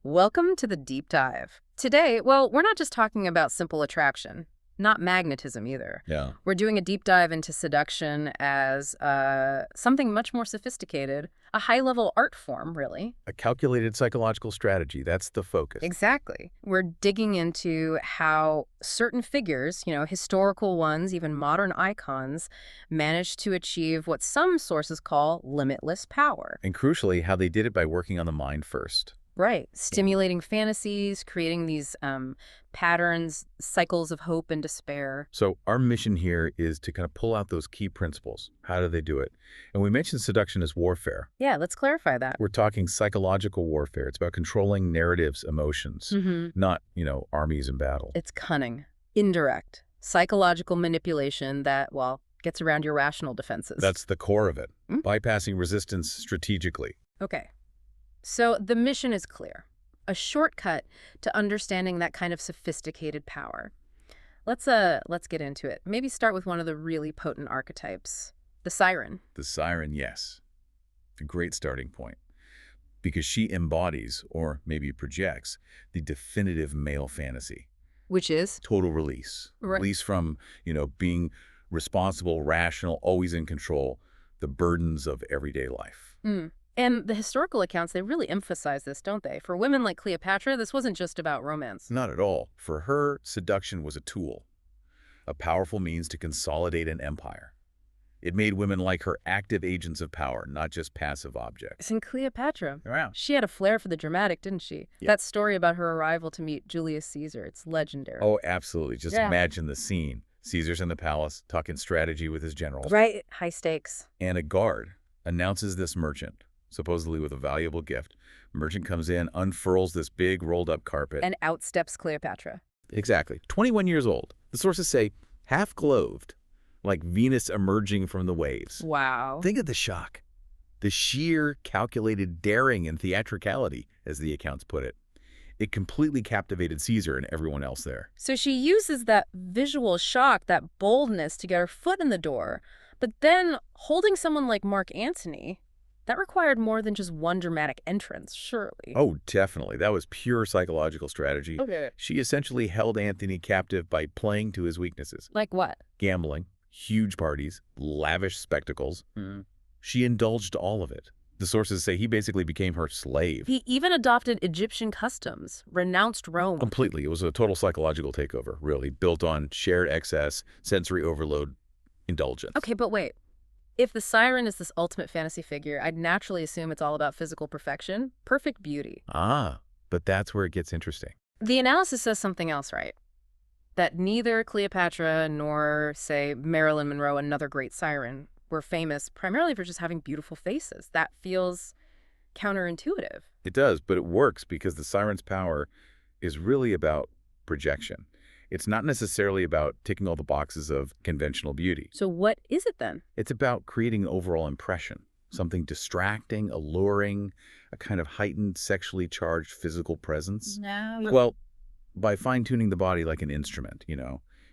Welcome to the deep dive. Today, well, we're not just talking about simple attraction, not magnetism either. Yeah. We're doing a deep dive into seduction as something much more sophisticated, a high-level art form, really. A calculated psychological strategy. That's the focus. Exactly. We're digging into how certain figures, historical ones, even modern icons, managed to achieve what some sources call limitless power. And crucially, how they did it by working on the mind first. Right. Stimulating fantasies, creating these patterns, cycles of hope and despair. So our mission here is to kind of pull out those key principles. How do they do it? And we mentioned seduction as warfare. Yeah, let's clarify that. We're talking psychological warfare. It's about controlling narratives, emotions, not, armies in battle. It's cunning, indirect, psychological manipulation that, well, gets around your rational defenses. That's the core of it. Bypassing resistance strategically. Okay. So the mission is clear. A shortcut to understanding that kind of sophisticated power. Let's get into it. Maybe start with one of the really potent archetypes, the Siren. The Siren, yes. A great starting point. Because she embodies, or maybe projects, the definitive male fantasy. Which is? Total release. Right. Release from, being responsible, rational, always in control, the burdens of everyday life. And the historical accounts, they really emphasize this, don't they? For women like Cleopatra, this wasn't just about romance. Not at all. For her, seduction was a tool, a powerful means to consolidate an empire. It made women like her active agents of power, not just passive objects. And Cleopatra, Wow. she had a flair for the dramatic, didn't she? Yeah. That story about her arrival to meet Julius Caesar, it's legendary. Oh, absolutely. Just Yeah. imagine the scene. Caesar's in the palace, talking strategy with his generals. Right, high stakes. And a guard announces this merchant, supposedly with a valuable gift. Merchant comes in, unfurls this big rolled-up carpet. And out steps Cleopatra. Exactly. 21 years old. The sources say half-clothed, like Venus emerging from the waves. Wow. Think of the shock. The sheer, calculated daring and theatricality, as the accounts put it. It completely captivated Caesar and everyone else there. So she uses that visual shock, that boldness to get her foot in the door. But then holding someone like Mark Antony, that required more than just one dramatic entrance, surely. Oh, definitely. That was pure psychological strategy. Okay. She essentially held Antony captive by playing to his weaknesses. Like what? Gambling, huge parties, lavish spectacles. She indulged all of it. The sources say he basically became her slave. He even adopted Egyptian customs, renounced Rome. Completely. It was a total psychological takeover, really, built on shared excess, sensory overload, indulgence. Okay, but wait. If the Siren is this ultimate fantasy figure, I'd naturally assume it's all about physical perfection, perfect beauty. Ah, but that's where it gets interesting. The analysis says something else, right? That neither Cleopatra nor, say, Marilyn Monroe, another great Siren, were famous primarily for just having beautiful faces. That feels counterintuitive. It does, but it works because the Siren's power is really about projection. It's not necessarily about ticking all the boxes of conventional beauty. So what is it then? It's about creating an overall impression, something distracting, alluring, a kind of heightened, sexually charged physical presence. No. Well, by fine-tuning the body like an instrument,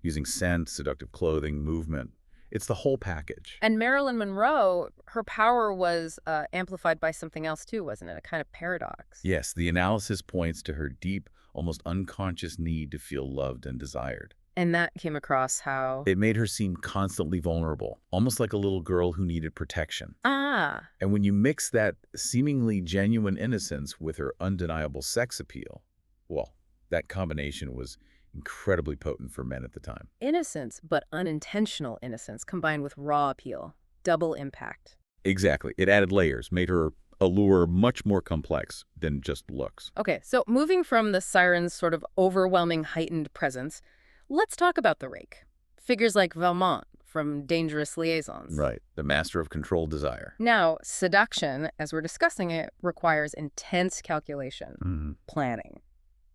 using scent, seductive clothing, movement. It's the whole package. And Marilyn Monroe, her power was amplified by something else too, wasn't it? A kind of paradox. Yes, the analysis points to her deep, almost unconscious need to feel loved and desired. And that came across how... It made her seem constantly vulnerable, almost like a little girl who needed protection. Ah. And when you mix that seemingly genuine innocence with her undeniable sex appeal, well, that combination was incredibly potent for men at the time. Innocence, but unintentional innocence combined with raw appeal. Double impact. Exactly. It added layers, made her allure much more complex than just looks. Okay, so moving from the Siren's sort of overwhelming heightened presence, let's talk about the Rake. Figures like Valmont from Dangerous Liaisons. Right. The master of controlled desire. Now, seduction, as we're discussing it, requires intense calculation, planning,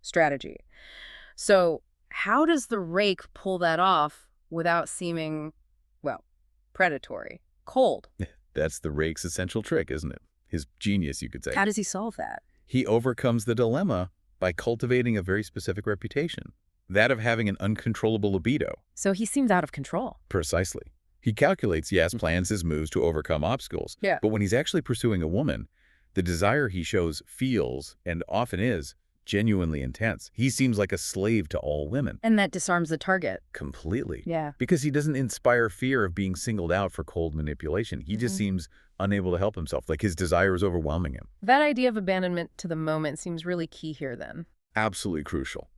strategy. So how does the Rake pull that off without seeming, well, predatory, cold? That's the Rake's essential trick, isn't it? His genius, you could say. How does he solve that? He overcomes the dilemma by cultivating a very specific reputation, that of having an uncontrollable libido. So he seems out of control. Precisely. He calculates, yes, plans his moves to overcome obstacles. Yeah. But when he's actually pursuing a woman, the desire he shows feels, and often is, genuinely intense. He seems like a slave to all women. And that disarms the target. Completely. Yeah. Because he doesn't inspire fear of being singled out for cold manipulation. He just seems unable to help himself, like his desire is overwhelming him. That idea of abandonment to the moment seems really key here then. Absolutely crucial.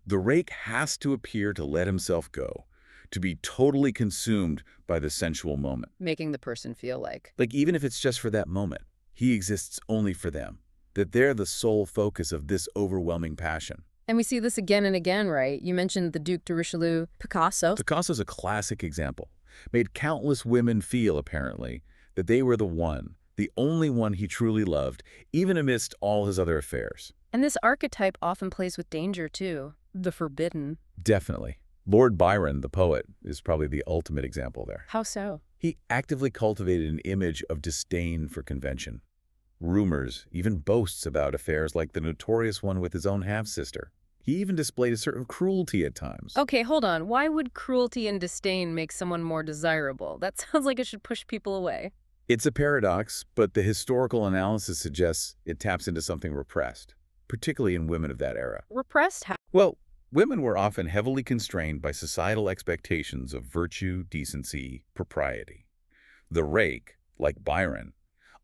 The rake has to appear to let himself go, to be totally consumed by the sensual moment. Making the person feel like Even if it's just for that moment, he exists only for them, that they're the sole focus of this overwhelming passion. And we see this again and again, right? You mentioned the Duc de Richelieu, Picasso. Picasso's a classic example. Made countless women feel, apparently, that they were the one, the only one he truly loved, even amidst all his other affairs. And this archetype often plays with danger, too. The forbidden. Definitely. Lord Byron, the poet, is probably the ultimate example there. How so? He actively cultivated an image of disdain for convention. Rumors, even boasts about affairs like the notorious one with his own half-sister. He even displayed a certain cruelty at times. Okay, hold on. Why would cruelty and disdain make someone more desirable? That sounds like it should push people away. It's a paradox, but the historical analysis suggests it taps into something repressed, particularly in women of that era. Repressed how? Well, women were often heavily constrained by societal expectations of virtue, decency, propriety. The rake, like Byron,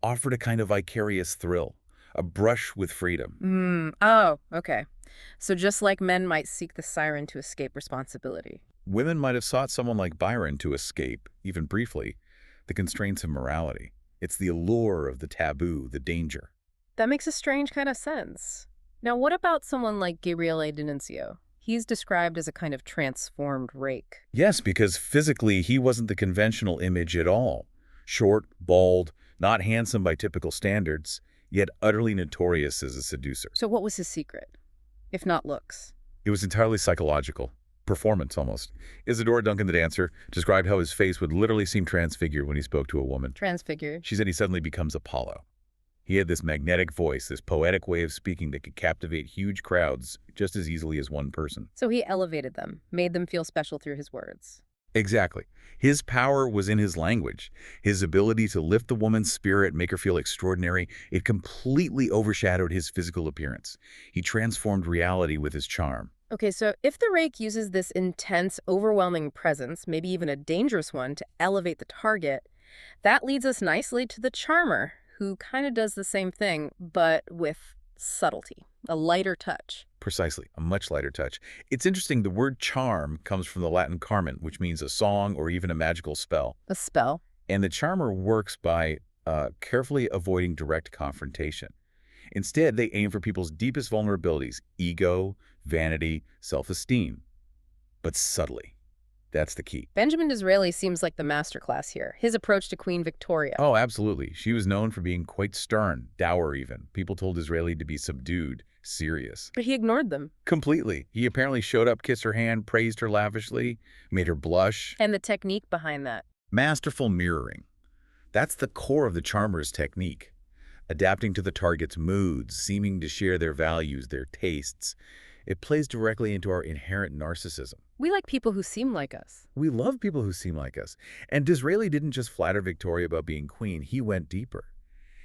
offered a kind of vicarious thrill, a brush with freedom. Oh, okay. So just like men might seek the siren to escape responsibility. Women might have sought someone like Byron to escape, even briefly, the constraints of morality. It's the allure of the taboo, the danger. That makes a strange kind of sense. Now, what about someone like Gabriele D'Annunzio? He's described as a kind of transformed rake. Yes, because physically he wasn't the conventional image at all. Short, bald, not handsome by typical standards, yet utterly notorious as a seducer. So what was his secret, if not looks? It was entirely psychological. Performance, almost. Isadora Duncan, the dancer, described how his face would literally seem transfigured when he spoke to a woman. Transfigured? She said he suddenly becomes Apollo. He had this magnetic voice, this poetic way of speaking that could captivate huge crowds just as easily as one person. So he elevated them, made them feel special through his words. Exactly. His power was in his language. His ability to lift the woman's spirit, make her feel extraordinary, it completely overshadowed his physical appearance. He transformed reality with his charm. Okay, so if the rake uses this intense, overwhelming presence, maybe even a dangerous one, to elevate the target, that leads us nicely to the charmer, who kind of does the same thing, but with subtlety, a lighter touch. Precisely, a much lighter touch. It's interesting, the word charm comes from the Latin carmen, which means a song or even a magical spell. A spell. And the charmer works by carefully avoiding direct confrontation. Instead, they aim for people's deepest vulnerabilities, ego, vanity, self-esteem, but subtly. That's the key. Benjamin Disraeli seems like the masterclass here. His approach to Queen Victoria. Oh, absolutely. She was known for being quite stern, dour even. People told Disraeli to be subdued, serious. But he ignored them. Completely. He apparently showed up, kissed her hand, praised her lavishly, made her blush. And the technique behind that. Masterful mirroring. That's the core of the charmer's technique. Adapting to the target's moods, seeming to share their values, their tastes. It plays directly into our inherent narcissism. We like people who seem like us. We love people who seem like us. And Disraeli didn't just flatter Victoria about being queen. He went deeper.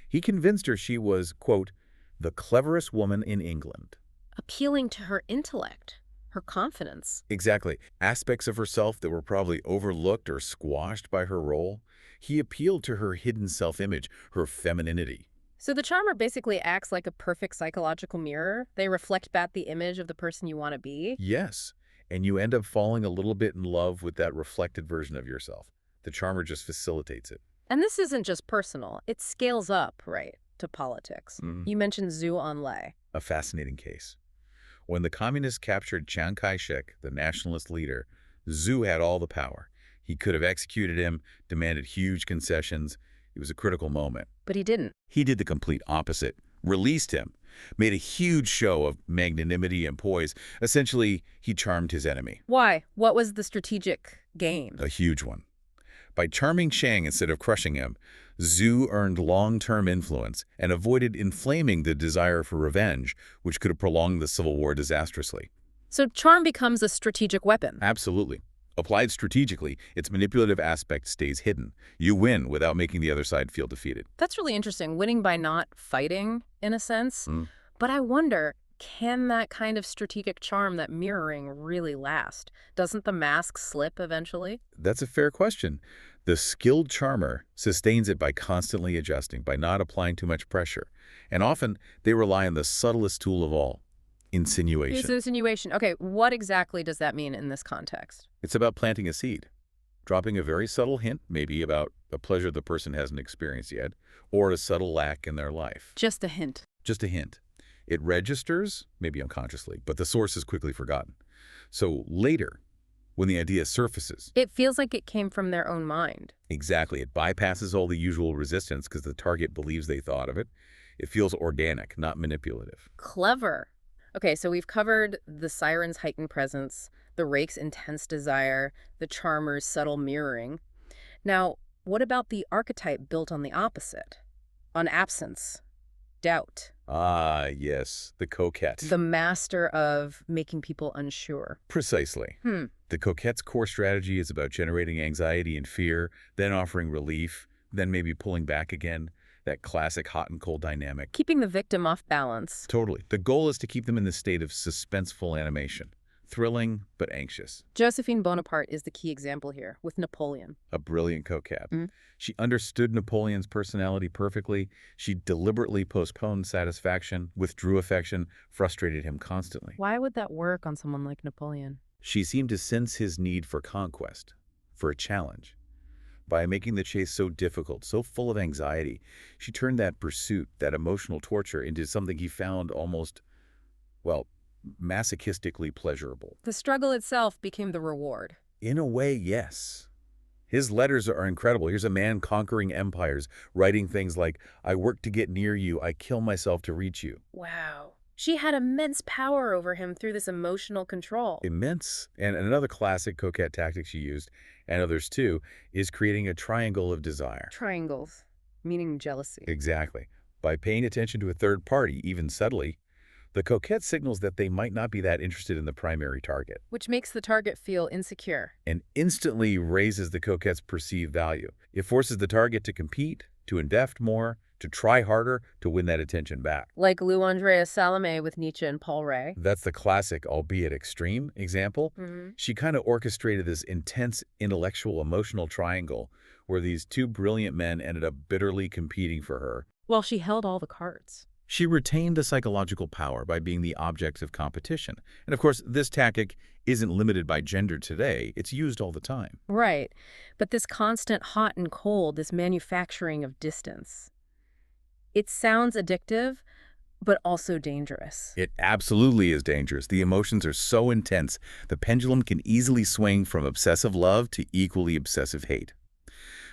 He convinced her she was, quote, the cleverest woman in England. Appealing to her intellect, her confidence. Exactly. Aspects of herself that were probably overlooked or squashed by her role. He appealed to her hidden self-image, her femininity. So the charmer basically acts like a perfect psychological mirror. They reflect back the image of the person you want to be. Yes. And you end up falling a little bit in love with that reflected version of yourself. The charmer just facilitates it. And this isn't just personal. It scales up, right, to politics. You mentioned Zhu Enlai. A fascinating case. When the communists captured Chiang Kai-shek, the nationalist leader, Zhu had all the power. He could have executed him, demanded huge concessions. It was a critical moment. But he didn't. He did the complete opposite. Released him. Made a huge show of magnanimity and poise. Essentially, he charmed his enemy. Why? What was the strategic game? A huge one. By charming Chiang instead of crushing him, Zhu earned long-term influence and avoided inflaming the desire for revenge, which could have prolonged the civil war disastrously. So charm becomes a strategic weapon. Absolutely. Applied strategically, its manipulative aspect stays hidden. You win without making the other side feel defeated. That's really interesting. Winning by not fighting, in a sense. But I wonder, can that kind of strategic charm, that mirroring, really last? Doesn't the mask slip eventually? That's a fair question. The skilled charmer sustains it by constantly adjusting, by not applying too much pressure. And often, they rely on the subtlest tool of all, It's insinuation. an insinuation. Okay, what exactly does that mean in this context? It's about planting a seed, dropping a very subtle hint, maybe about a pleasure the person hasn't experienced yet, or a subtle lack in their life. Just a hint. Just a hint. It registers, maybe unconsciously, but the source is quickly forgotten. So later, when the idea surfaces, It feels like it came from their own mind. exactly, it bypasses all the usual resistance because the target believes they thought of it. It feels organic, not manipulative. Clever. Okay, so we've covered the siren's heightened presence, the rake's intense desire, the charmer's subtle mirroring. Now, what about the archetype built on the opposite? On absence, doubt, Ah, yes, the coquette. the master of making people unsure. Precisely. The coquette's core strategy is about generating anxiety and fear, then offering relief, then maybe pulling back again. That classic hot and cold dynamic. Keeping the victim off balance. Totally. The goal is to keep them in the state of suspenseful animation. Thrilling, but anxious. Josephine Bonaparte is the key example here, with Napoleon. A brilliant coquette. Mm. She understood Napoleon's personality perfectly. She deliberately postponed satisfaction, withdrew affection, frustrated him constantly. Why would that work on someone like Napoleon? She seemed to sense his need for conquest, for a challenge. By making the chase so difficult, so full of anxiety, she turned that pursuit, that emotional torture, into something he found almost, well, masochistically pleasurable. The struggle itself became the reward. In a way, yes. His letters are incredible. Here's a man conquering empires, writing things like, "I work to get near you, I kill myself to reach you." Wow. She had immense power over him through this emotional control. Immense. And another classic coquette tactic she used, and others too, is creating a triangle of desire. Triangles, meaning jealousy. Exactly. By paying attention to a third party, even subtly, the coquette signals that they might not be that interested in the primary target, Which makes the target feel insecure. and instantly raises the coquette's perceived value. It forces the target to compete, to invest more, to try harder to win that attention back. Like Lou Andrea Salome with Nietzsche and Paul Ray. That's the classic, albeit extreme, example. She kind of orchestrated this intense intellectual, emotional triangle where these two brilliant men ended up bitterly competing for her. Well, she held all the cards. She retained the psychological power by being the object of competition. And of course, this tactic isn't limited by gender today. It's used all the time. Right. But this constant hot and cold, this manufacturing of distance, it sounds addictive, but also dangerous. It absolutely is dangerous. The emotions are so intense, the pendulum can easily swing from obsessive love to equally obsessive hate.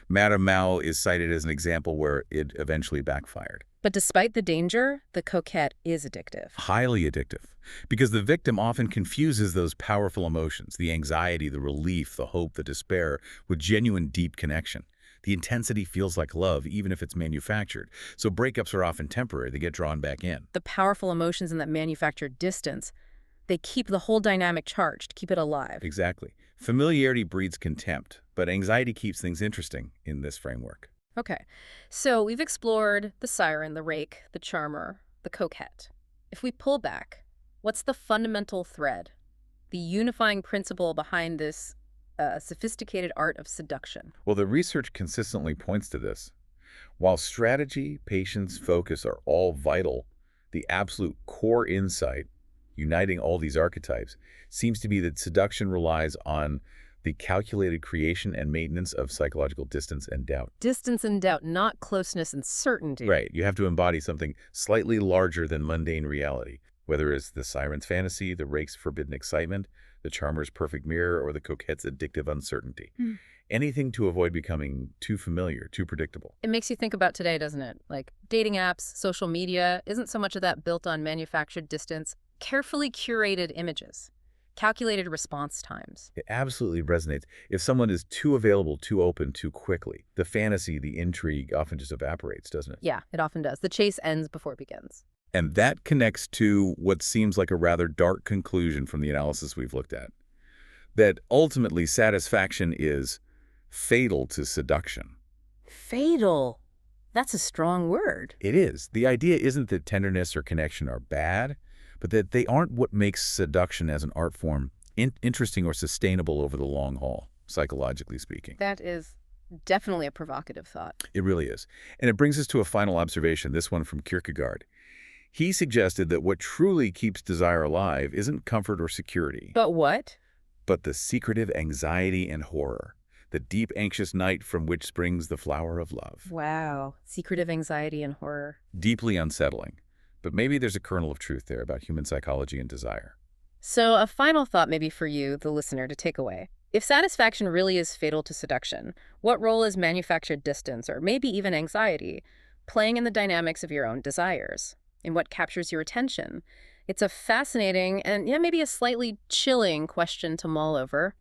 Madame Mao is cited as an example where it eventually backfired. But despite the danger, the coquette is addictive. Highly addictive, because the victim often confuses those powerful emotions, the anxiety, the relief, the hope, the despair, with genuine deep connection. The intensity feels like love, even if it's manufactured. So breakups are often temporary. They get drawn back in. The powerful emotions in that manufactured distance, they keep the whole dynamic charged, keep it alive. Exactly. Familiarity breeds contempt, but anxiety keeps things interesting in this framework. Okay, so we've explored the siren, the rake, the charmer, the coquette. If we pull back, what's the fundamental thread, the unifying principle behind this sophisticated art of seduction? Well, the research consistently points to this. While strategy, patience, focus are all vital, the absolute core insight uniting all these archetypes seems to be that seduction relies on the calculated creation and maintenance of psychological distance and doubt. Distance and doubt, not closeness and certainty. Right. You have to embody something slightly larger than mundane reality, whether it's the siren's fantasy, the rake's forbidden excitement, the charmer's perfect mirror, or the coquette's addictive uncertainty. Anything to avoid becoming too familiar, too predictable. It makes you think about today, doesn't it? Like dating apps, social media, isn't so much of that built on manufactured distance, carefully curated images, calculated response times. It absolutely resonates. If someone is too available, too open, too quickly, the fantasy, the intrigue often just evaporates, doesn't it? Yeah, it often does. The chase ends before it begins. And that connects to what seems like a rather dark conclusion from the analysis we've looked at. That ultimately satisfaction is fatal to seduction. Fatal. That's a strong word. It is. The idea isn't that tenderness or connection are bad, but that they aren't what makes seduction as an art form interesting or sustainable over the long haul, psychologically speaking. That is definitely a provocative thought. It really is. And it brings us to a final observation, this one from Kierkegaard. He suggested that what truly keeps desire alive isn't comfort or security, But what? but the secretive anxiety and horror, the deep anxious night from which springs the flower of love. Wow. Secretive anxiety and horror. Deeply unsettling. But maybe there's a kernel of truth there about human psychology and desire. So a final thought maybe for you, the listener, to take away. If satisfaction really is fatal to seduction, what role is manufactured distance, or maybe even anxiety, playing in the dynamics of your own desires? In what captures your attention? It's a fascinating and maybe a slightly chilling question to mull over.